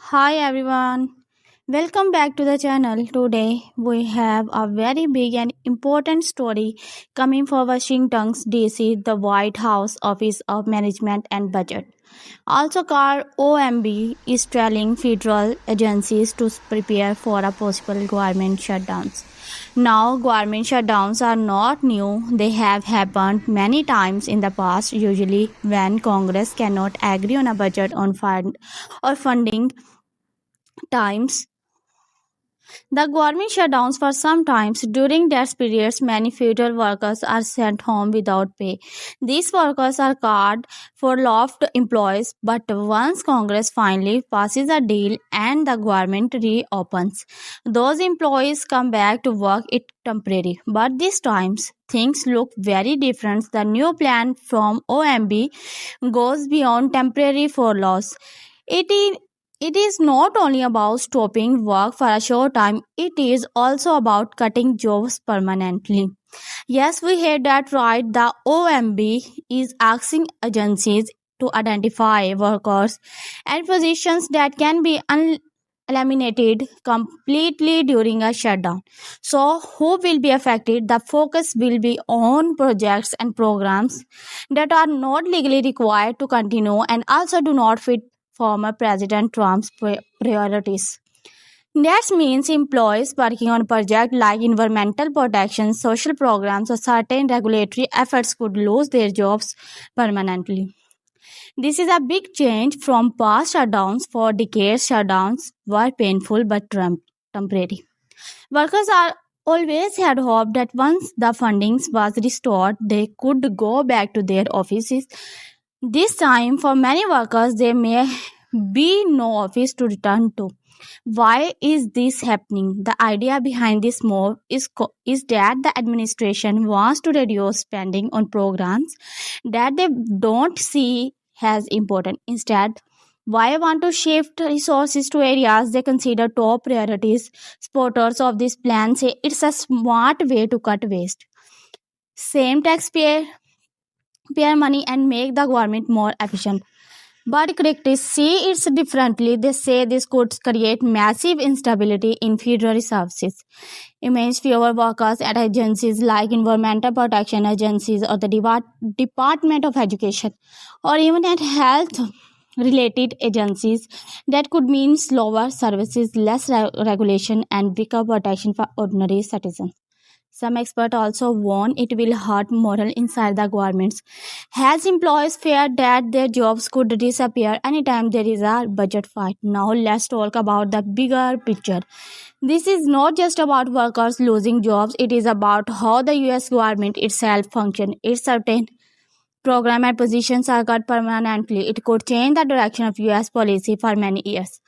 Hi everyone, welcome back to the channel. Today we have a very big and important story coming from Washington's DC, the White House Office of Management and Budget. Also called OMB is telling federal agencies to prepare for a possible government shutdowns. Now, government shutdowns are not new. They have happened many times in the past, usually when Congress cannot agree on a budget on fund or funding times. The government shutdowns for some times. During that periods, many federal workers are sent home without pay. These workers are called furloughed employees, but once Congress finally passes a deal and the government reopens, those employees come back to work it temporary. But these times, things look very different. The new plan from OMB goes beyond temporary furloughs. It is not only about stopping work for a short time, it is also about cutting jobs permanently. Yes, we heard that right. The OMB is asking agencies to identify workers and positions that can be eliminated completely during a shutdown. So, who will be affected? The focus will be on projects and programs that are not legally required to continue and also do not fit former President Trump's priorities. That means employees working on projects like environmental protection, social programs, or certain regulatory efforts could lose their jobs permanently. This is a big change from past shutdowns. For decades, shutdowns were painful but temporary. Workers are always had hope that once the funding was restored, they could go back to their offices. This time, for many workers, there may be no office to return to. Why is this happening? The idea behind this move is that the administration wants to reduce spending on programs that they don't see as important. Instead, why want to shift resources to areas they consider top priorities? Supporters of this plan say it's a smart way to cut waste. Same taxpayer money and make the government more efficient. But critics see it differently. They say this could create massive instability in federal services. It means fewer workers at agencies like environmental protection agencies or the Department of Education or even at health related agencies. That could mean slower services, less regulation, and weaker protection for ordinary citizens. Some experts also warn it will hurt morale inside the governments, as employees fear that their jobs could disappear anytime there is a budget fight. Now let's talk about the bigger picture. This is not just about workers losing jobs, it is about how the US government itself functions. It's certain program and positions are cut permanently. It could change the direction of US policy for many years.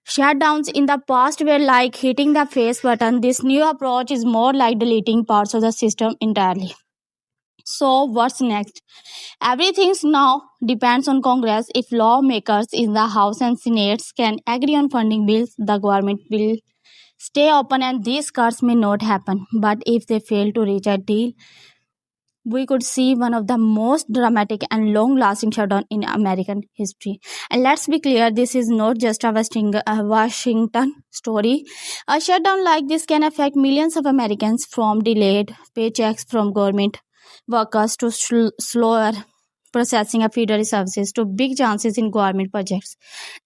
Shutdowns in the past were like hitting the face button. This new approach is more like deleting parts of the system entirely. So, what's next? Everything now depends on Congress. If lawmakers in the House and Senate can agree on funding bills, the government will stay open and these cuts may not happen. But if they fail to reach a deal, we could see one of the most dramatic and long-lasting shutdown in American history. And let's be clear, this is not just a Washington story. A shutdown like this can affect millions of Americans, from delayed paychecks from government workers to slower processing of federal services to big chances in government projects.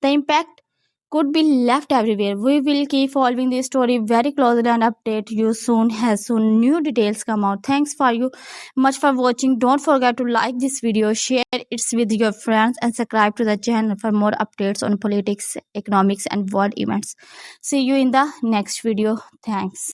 The impact could be left everywhere. We will keep following this story very closely and update you soon as soon new details come out. Thanks for you much for watching. Don't forget to like this video, share it with your friends, and subscribe to the channel for more updates on politics, economics, and world events. See you in the next video. Thanks.